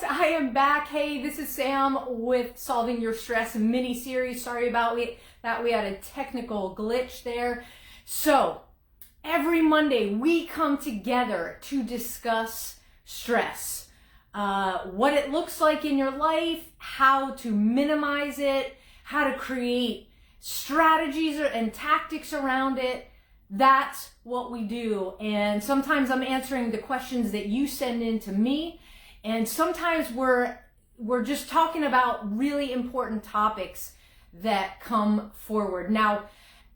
folks, I am back. Hey, this is Sam with Solving Your Stress mini-series. Sorry about that we had a technical glitch there. So, every Monday we come together to discuss stress. What it looks like in your life, how to minimize it, how to create strategies and tactics around it. That's what we do. And sometimes I'm answering the questions that you send in to me. And sometimes we're just talking about really important topics that come forward. Now,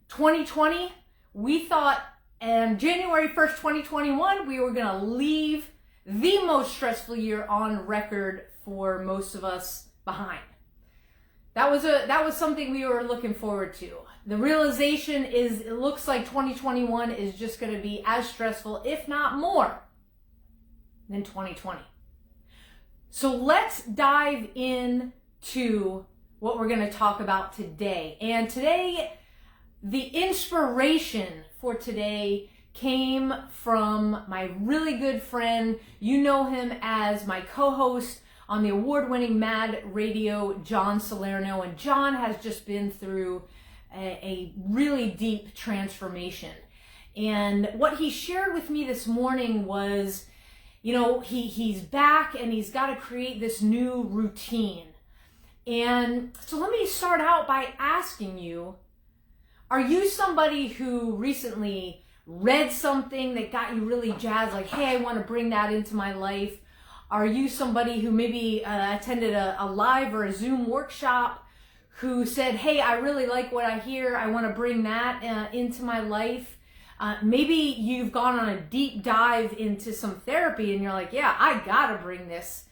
2020, we thought, and January 1st, 2021, we were going to leave the most stressful year on record for most of us behind. That was something we were looking forward to. The realization is it looks like 2021 is just going to be as stressful, if not more, than 2020. So let's dive into what we're going to talk about today. And today, the inspiration for today came from my really good friend. You know him as my co-host on the award-winning Mad Radio, John Salerno. And John has just been through a really deep transformation. And what he shared with me this morning was, you know, he's back and he's got to create this new routine. And so let me start out by asking you, are you somebody who recently read something that got you really jazzed, like, hey, I want to bring that into my life? Are you somebody who maybe attended a live or a Zoom workshop who said, hey, I really like what I hear, I want to bring that into my life? Maybe you've gone on a deep dive into some therapy and you're like, yeah, I gotta bring this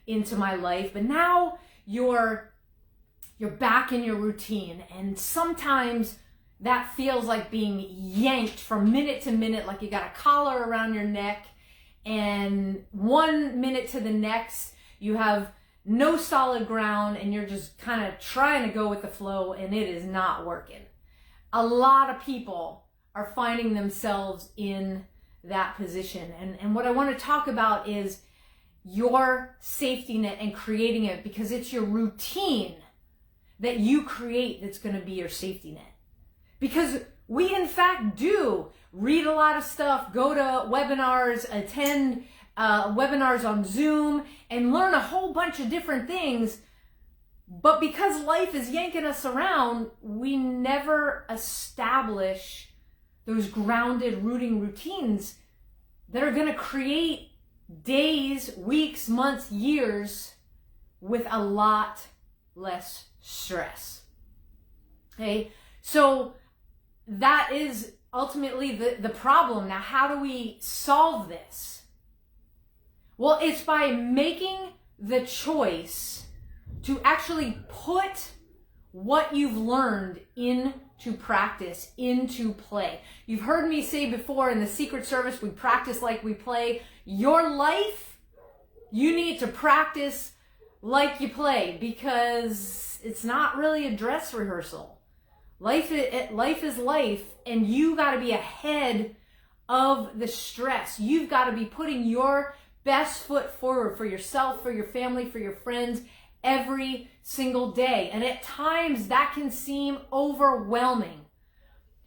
into my life. But now you're back in your routine, and sometimes that feels like being yanked from minute to minute, like you got a collar around your neck, and 1 minute to the next you have no solid ground and you're just kind of trying to go with the flow, and it is not working. A lot of people are finding themselves in that position. And what I want to talk about is your safety net and creating it, because it's your routine that you create that's going to be your safety net. Because we in fact do read a lot of stuff, go to webinars, attend webinars on Zoom, and learn a whole bunch of different things. But because life is yanking us around, we never establish those grounded, rooting routines that are going to create days, weeks, months, years with a lot less stress. Okay, so that is ultimately the problem. Now, how do we solve this? Well, it's by making the choice to actually put what you've learned into practice, into play. You've heard me say before, in the Secret Service, we practice like we play. Your life, you need to practice like you play, because it's not really a dress rehearsal. Life is life, and you got to be ahead of the stress. You've got to be putting your best foot forward for yourself, for your family, for your friends, every single day. And at times that can seem overwhelming.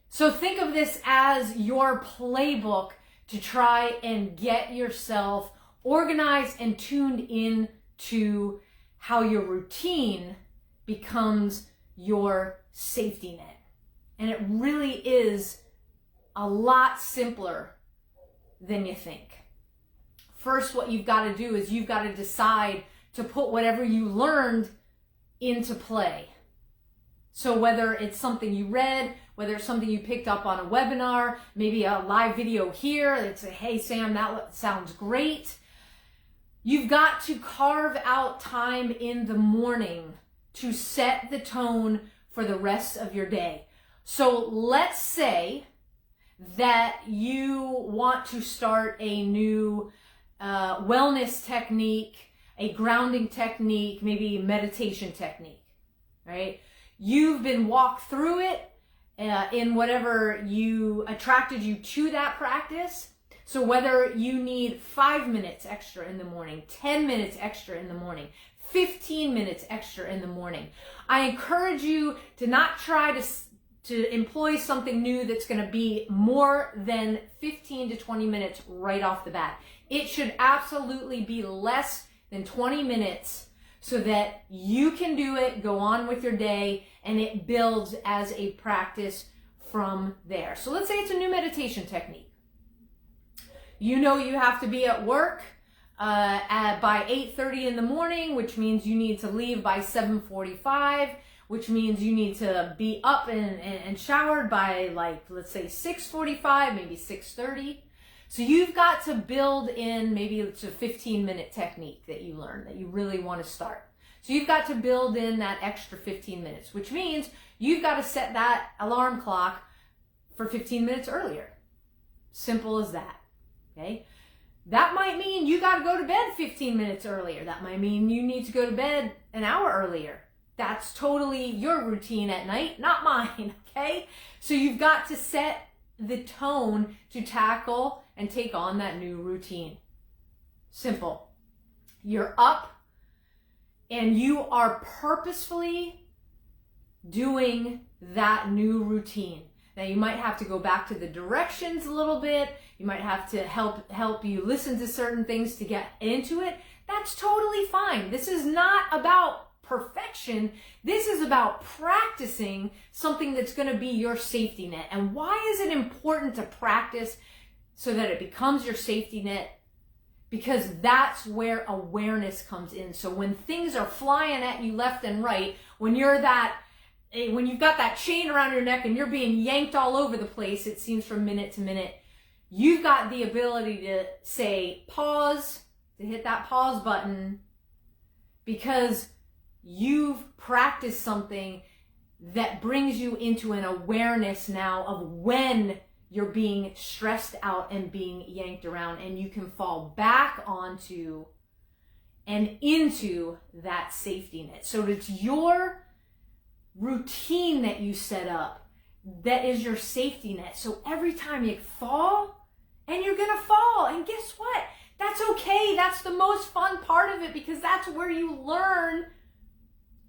So think of this as your playbook to try and get yourself organized and tuned in to how your routine becomes your safety net. And it really is a lot simpler than you think. First, what you've got to do is you've got to decide to put whatever you learned into play. So whether it's something you read, whether it's something you picked up on a webinar, maybe a live video here that say, hey, Sam, that sounds great. You've got to carve out time in the morning to set the tone for the rest of your day. So let's say that you want to start a new wellness technique, a grounding technique, maybe meditation technique, right? You've been walked through it in whatever attracted you to that practice. So whether you need 5 minutes extra in the morning, 10 minutes extra in the morning, 15 minutes extra in the morning, I encourage you to not try to employ something new that's going to be more than 15 to 20 minutes right off the bat. It should absolutely be less than 20 minutes so that you can do it, go on with your day, and it builds as a practice from there. So let's say it's a new meditation technique. You know you have to be at work by 8:30 in the morning, which means you need to leave by 7:45, which means you need to be up and showered by, like, let's say 6:45, maybe 6:30. So you've got to build in, maybe it's a 15-minute technique that you learn that you really want to start. So you've got to build in that extra 15 minutes, which means you've got to set that alarm clock for 15 minutes earlier. Simple as that, okay? That might mean you got to go to bed 15 minutes earlier. That might mean you need to go to bed an hour earlier. That's totally your routine at night, not mine, okay? So you've got to set the tone to tackle and take on that new routine. Simple. You're up and you are purposefully doing that new routine. Now you might have to go back to the directions a little bit. You might have to help you listen to certain things to get into it. That's totally fine. This is not about perfection. This is about practicing something that's going to be your safety net. And why is it important to practice so that it becomes your safety net? Because that's where awareness comes in. So when things are flying at you left and right, when you've got that chain around your neck and you're being yanked all over the place, it seems, from minute to minute, you've got the ability to say pause, to hit that pause button, because you've practiced something that brings you into an awareness now of when you're being stressed out and being yanked around, and you can fall back onto and into that safety net. So it's your routine that you set up that is your safety net. So every time you fall, and you're gonna fall, and guess what? That's okay. That's the most fun part of it, because that's where you learn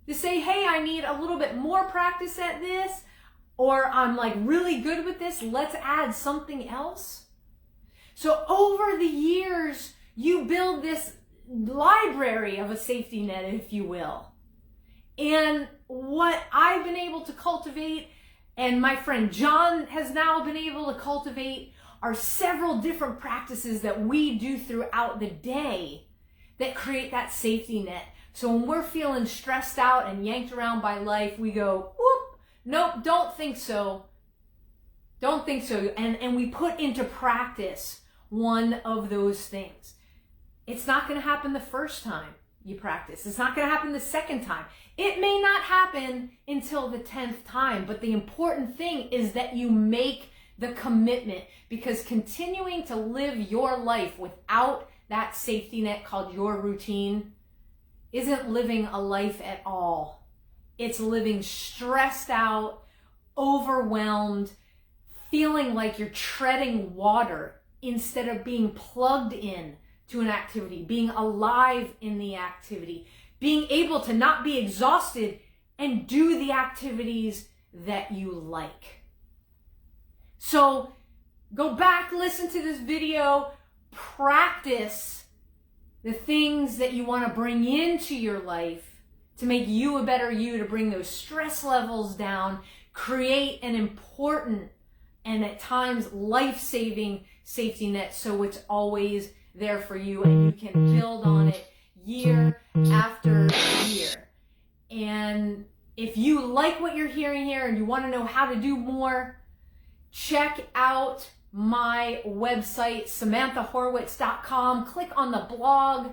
to say, hey, I need a little bit more practice at this, or I'm like really good with this, let's add something else. So over the years, you build this library of a safety net, if you will. And what I've been able to cultivate, and my friend John has now been able to cultivate, are several different practices that we do throughout the day that create that safety net. So when we're feeling stressed out and yanked around by life, we go, whoop, nope, don't think so. Don't think so. And we put into practice one of those things. It's not going to happen the first time you practice. It's not going to happen the second time. It may not happen until the 10th time, but the important thing is that you make the commitment, because continuing to live your life without that safety net called your routine isn't living a life at all. It's living stressed out, overwhelmed, feeling like you're treading water instead of being plugged in to an activity, being alive in the activity, being able to not be exhausted and do the activities that you like. So go back, listen to this video, practice the things that you want to bring into your life to make you a better you, to bring those stress levels down, create an important and at times life-saving safety net so it's always there for you and you can build on it year after year. And if you like what you're hearing here and you want to know how to do more, check out my website, samanthahorwitz.com. Click on the blog.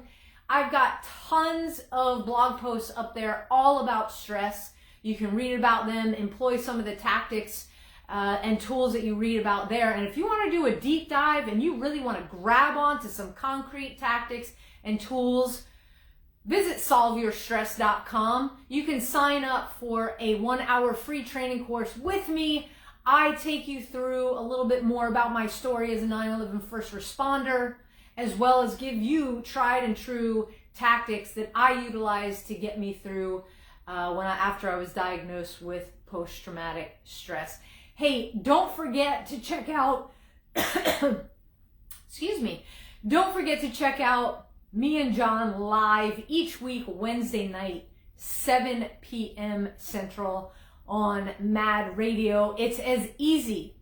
I've got tons of blog posts up there all about stress. You can read about them, employ some of the tactics and tools that you read about there. And if you want to do a deep dive and you really want to grab onto some concrete tactics and tools, visit solveyourstress.com. You can sign up for a 1-hour free training course with me. I take you through a little bit more about my story as a 9/11 first responder, as well as give you tried and true tactics that I utilized to get me through after I was diagnosed with post-traumatic stress. Hey, don't forget to check out, excuse me, don't forget to check out me and John live each week, Wednesday night, 7 p.m. Central on Mad Radio. It's as easy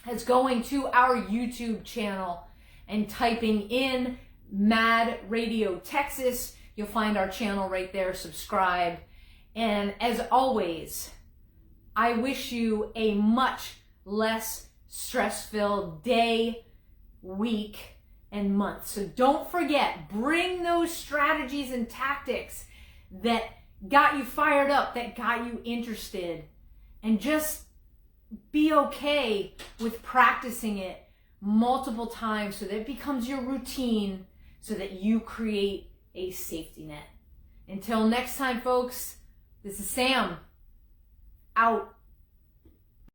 as going to our YouTube channel and typing in Mad Radio Texas. You'll find our channel right there. Subscribe. And as always, I wish you a much less stress-filled day, week, and month. So don't forget, bring those strategies and tactics that got you fired up, that got you interested, and just be okay with practicing it multiple times so that it becomes your routine, so that you create a safety net. Until next time, folks, this is Sam, out.